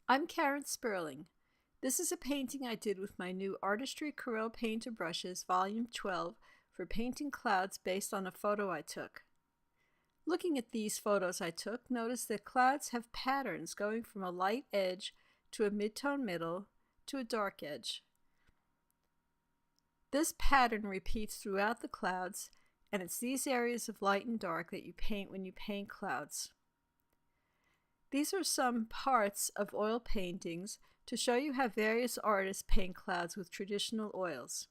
I'm Karen Sperling. This is a painting I did with my new Artistry Corel Painter brushes, Volume 12, for painting clouds based on a photo I took. Looking at these photos I took, notice that clouds have patterns going from a light edge to a mid-tone middle to a dark edge. This pattern repeats throughout the clouds, and it's these areas of light and dark that you paint when you paint clouds. These are some parts of oil paintings to show you how various artists paint clouds with traditional oils.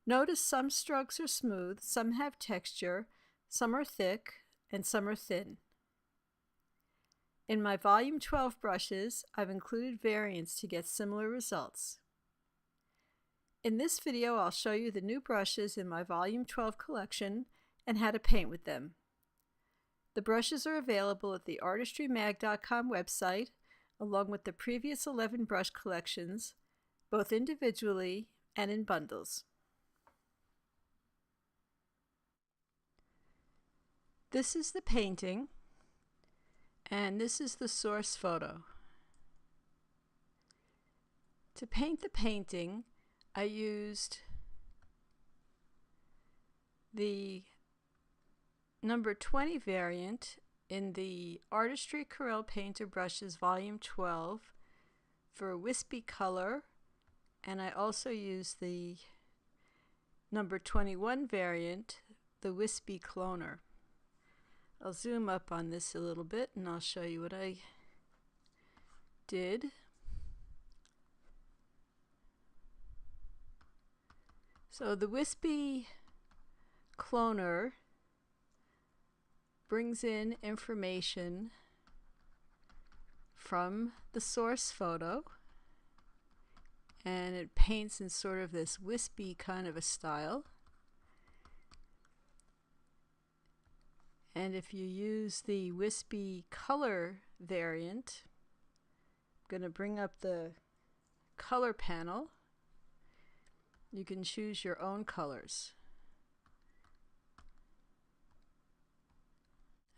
Notice some strokes are smooth, some have texture, some are thick, and some are thin. In my Volume 12 brushes, I've included variants to get similar results. In this video, I'll show you the new brushes in my Volume 12 collection and how to paint with them. The brushes are available at the artistrymag.com website, along with the previous 11 brush collections, both individually and in bundles. This is the painting, and this is the source photo. To paint the painting, I used the number 20 variant in the Artistry Corel Painter Brushes Volume 12 for Wispy Color, and I also used the number 21 variant, the Wispy Cloner. I'll zoom up on this a little bit and I'll show you what I did. So the Wispy Cloner brings in information from the source photo, and it paints in sort of this wispy kind of a style. And if you use the Wispy Color variant, I'm going to bring up the color panel. You can choose your own colors.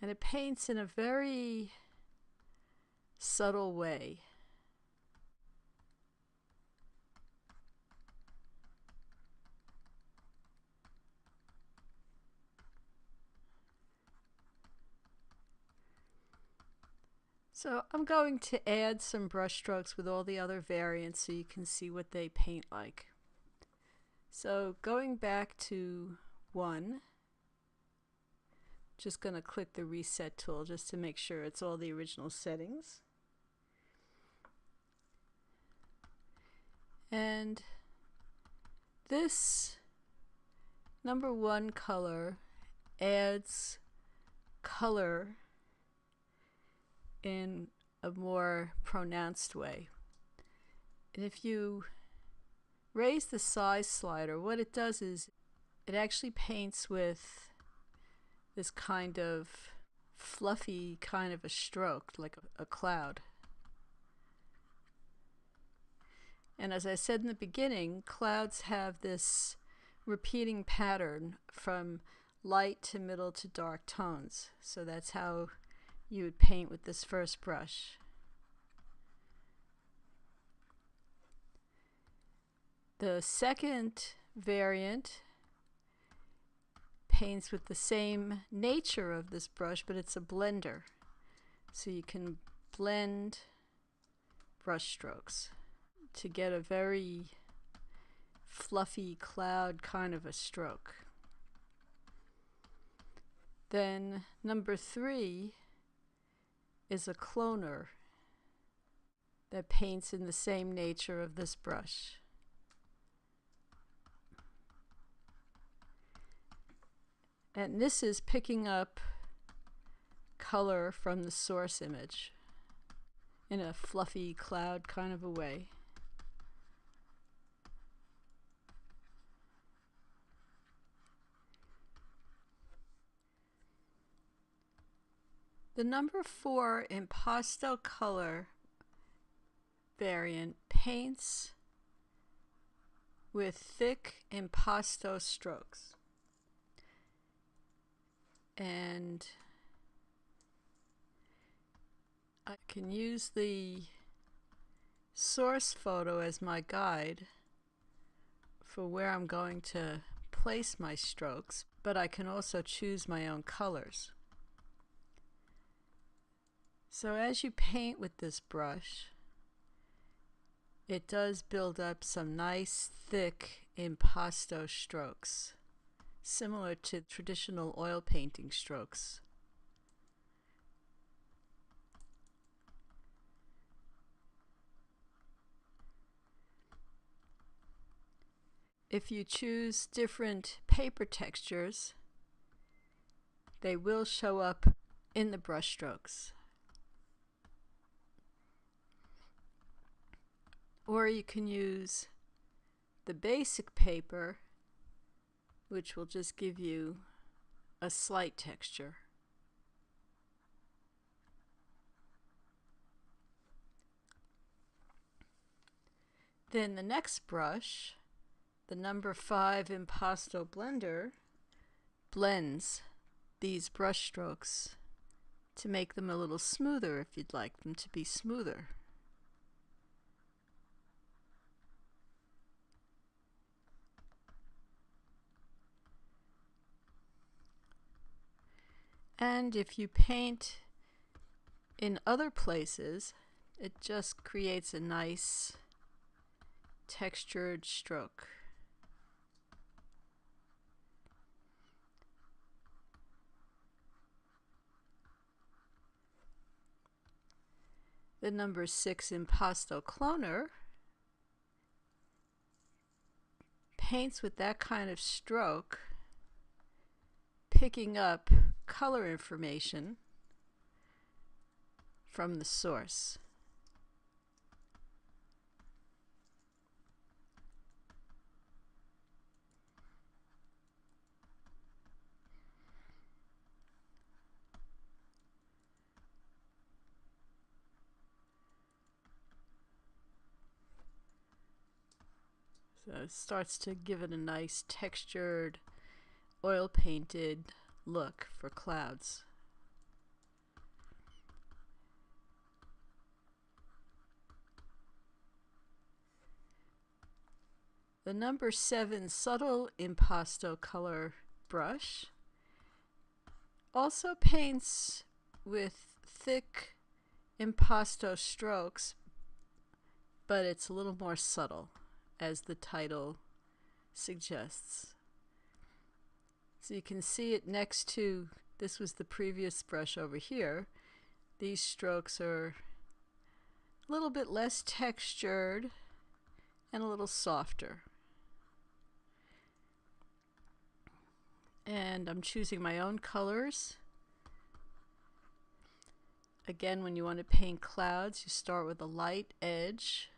And it paints in a very subtle way. So I'm going to add some brush strokes with all the other variants so you can see what they paint like. So going back to 1, just going to click the reset tool just to make sure it's all the original settings. And this number 1 color adds color in a more pronounced way. And if you raise the size slider, what it does is it actually paints with this kind of fluffy kind of a stroke, like a cloud. And as I said in the beginning, clouds have this repeating pattern from light to middle to dark tones. So that's how you would paint with this first brush. The second variant paints with the same nature of this brush, but it's a blender. So you can blend brush strokes to get a very fluffy cloud kind of a stroke. Then number 3 is a cloner that paints in the same nature of this brush. And this is picking up color from the source image in a fluffy cloud kind of a way. The number 4 Impasto color variant paints with thick impasto strokes. And I can use the source photo as my guide for where I'm going to place my strokes, but I can also choose my own colors. So as you paint with this brush, it does build up some nice thick impasto strokes, similar to traditional oil painting strokes. If you choose different paper textures, they will show up in the brush strokes. Or you can use the basic paper, which will just give you a slight texture. Then the next brush, the number 5 Impasto blender, blends these brush strokes to make them a little smoother if you'd like them to be smoother. And if you paint in other places, it just creates a nice textured stroke. The number 6 Impasto Cloner paints with that kind of stroke, picking up color information from the source. So it starts to give it a nice textured, oil painted look for clouds. The number 7 Subtle Impasto Color brush also paints with thick impasto strokes, but it's a little more subtle, as the title suggests. So you can see it next to, this was the previous brush over here. These strokes are a little bit less textured and a little softer. And I'm choosing my own colors. Again, when you want to paint clouds, you start with a light edge,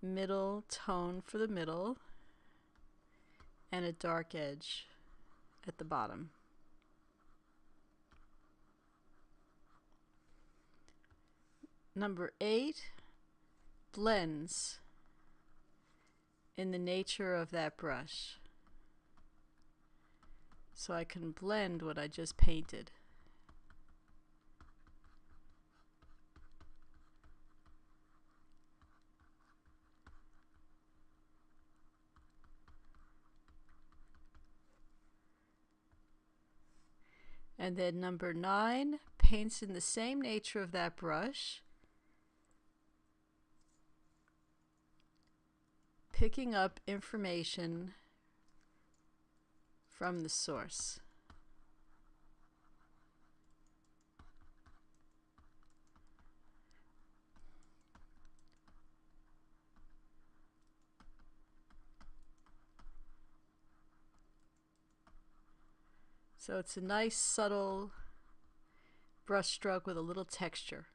middle tone for the middle, and a dark edge at the bottom. Number 8 blends in the nature of that brush. So I can blend what I just painted. And then number 9 paints in the same nature of that brush, picking up information from the source. So it's a nice subtle brush stroke with a little texture.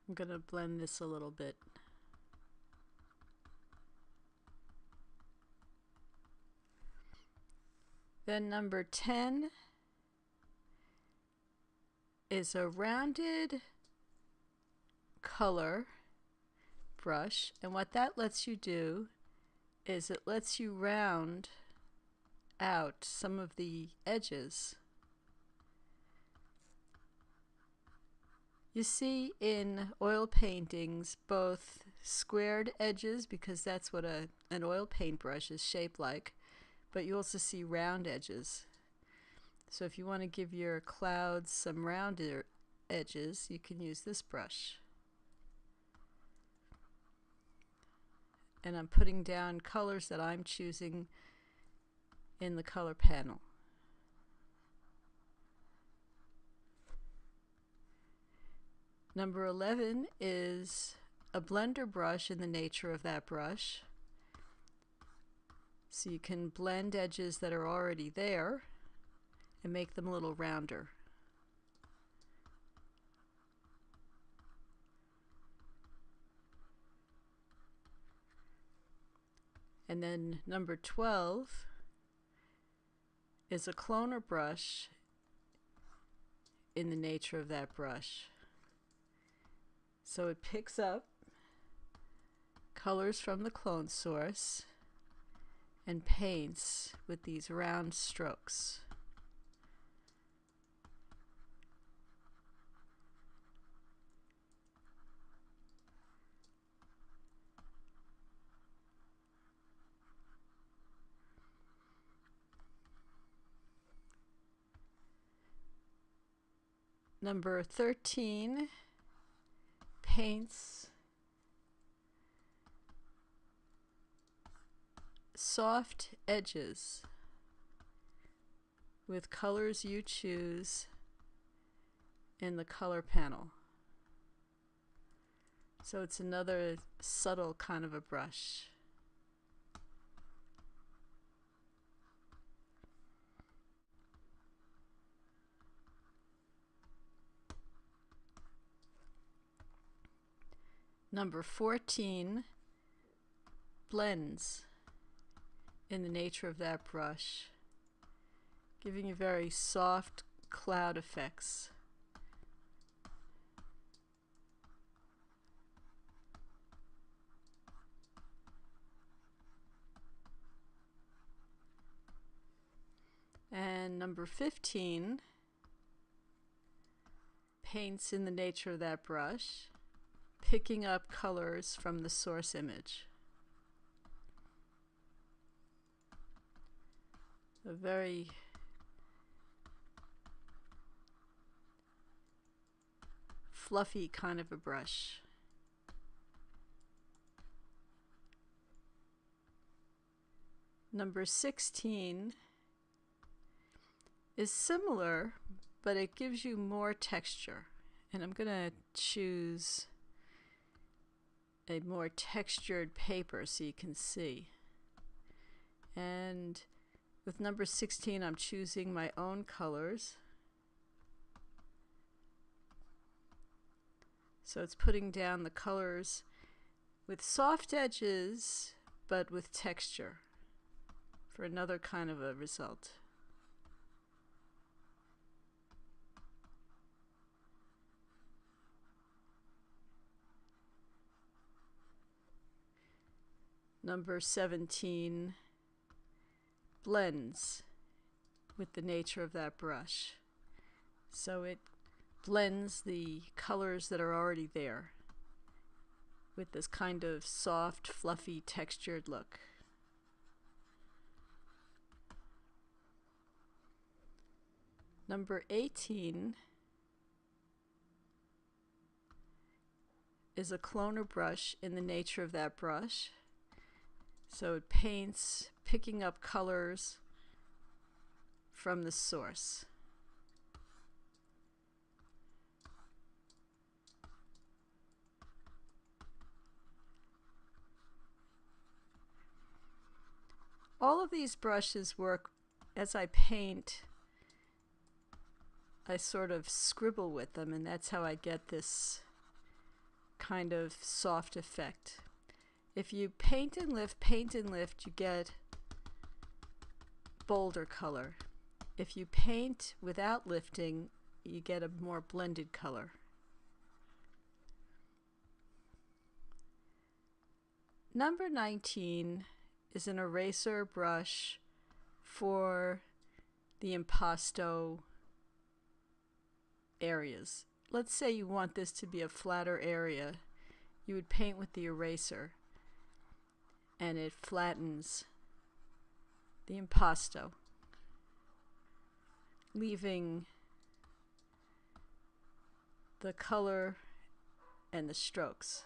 I'm going to blend this a little bit. Then number 10 is a rounded color brush, and what that lets you do is it lets you round out some of the edges. You see in oil paintings both squared edges, because that's what an oil paintbrush is shaped like, but you also see round edges. So if you want to give your clouds some rounder edges, you can use this brush. And I'm putting down colors that I'm choosing in the color panel. Number 11 is a blender brush in the nature of that brush. So you can blend edges that are already there and make them a little rounder. And then number 12 is a cloner brush in the nature of that brush. So it picks up colors from the clone source and paints with these round strokes. Number 13 paints soft edges with colors you choose in the color panel. So it's another subtle kind of a brush. Number 14 blends in the nature of that brush, giving you very soft cloud effects. And number 15 paints in the nature of that brush, picking up colors from the source image. A very fluffy kind of a brush. Number 16 is similar, but it gives you more texture. And I'm going to choose a more textured paper so you can see. And with number 16, I'm choosing my own colors. So it's putting down the colors with soft edges, but with texture for another kind of a result. Number 17 blends with the nature of that brush. So it blends the colors that are already there with this kind of soft, fluffy, textured look. Number 18 is a cloner brush in the nature of that brush. So it paints, picking up colors from the source. All of these brushes work as I paint. I sort of scribble with them, and that's how I get this kind of soft effect. If you paint and lift, you get bolder color. If you paint without lifting, you get a more blended color. Number 19 is an eraser brush for the impasto areas. Let's say you want this to be a flatter area. You would paint with the eraser and it flattens the impasto, leaving the color and the strokes.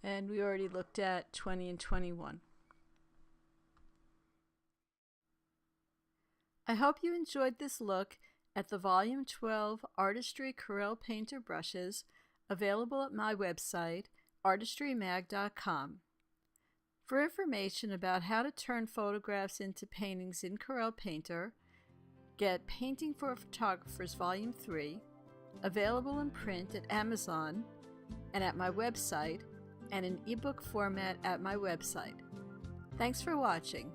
And we already looked at 20 and 21. I hope you enjoyed this look at the Volume 12 Artistry Corel Painter brushes available at my website, artistrymag.com. For information about how to turn photographs into paintings in Corel Painter, get Painting for Photographers Volume 3, available in print at Amazon and at my website, and in ebook format at my website. Thanks for watching.